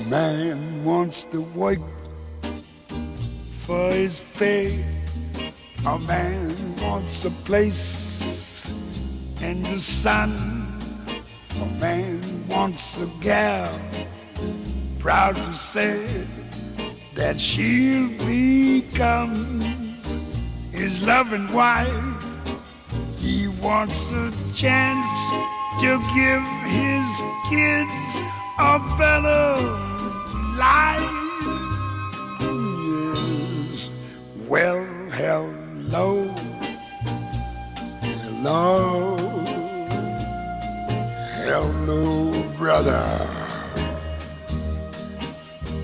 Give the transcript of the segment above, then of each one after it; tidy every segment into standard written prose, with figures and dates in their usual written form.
Man wants to work for his pay. A man wants a place in the sun. A man wants a gal, proud to say that she becomes his loving wife. He wants a chance to give his kids a better life. Yes. Well, hello, hello, hello, brother.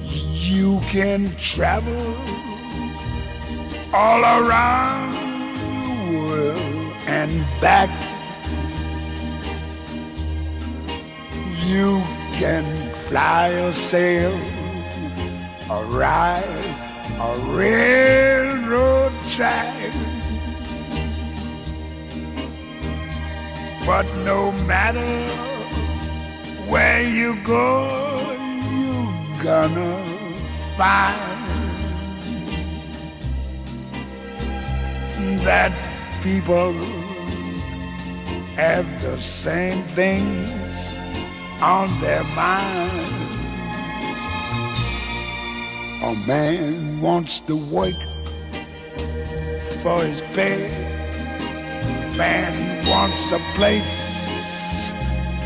You can travel all around the world and back. You can fly or sail or ride a railroad track. But no matter where you go, you're gonna find that people have the same things on their minds. A man wants to work for his pay. A man wants a place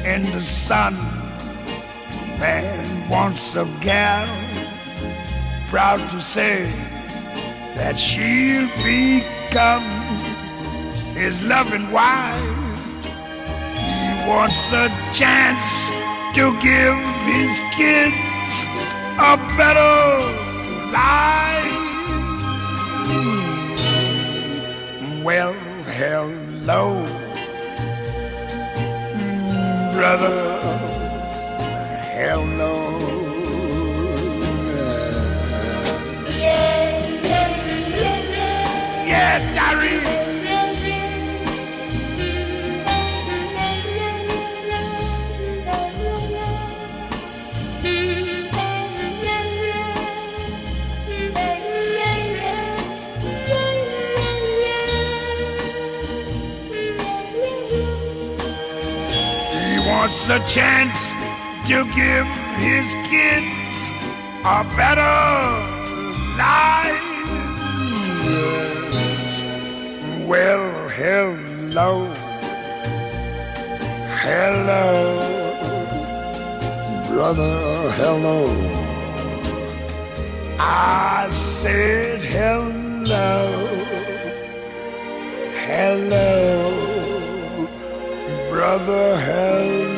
in the sun. A man wants a gal, proud to say that she'll become his loving wife. He wants a chance to give his kids a better life. Well, hello, brother, hello. Yeah, Jerry. Wants a chance to give his kids a better life. Yes. Well, hello, hello, brother, hello. I said hello, hello, brother, hello.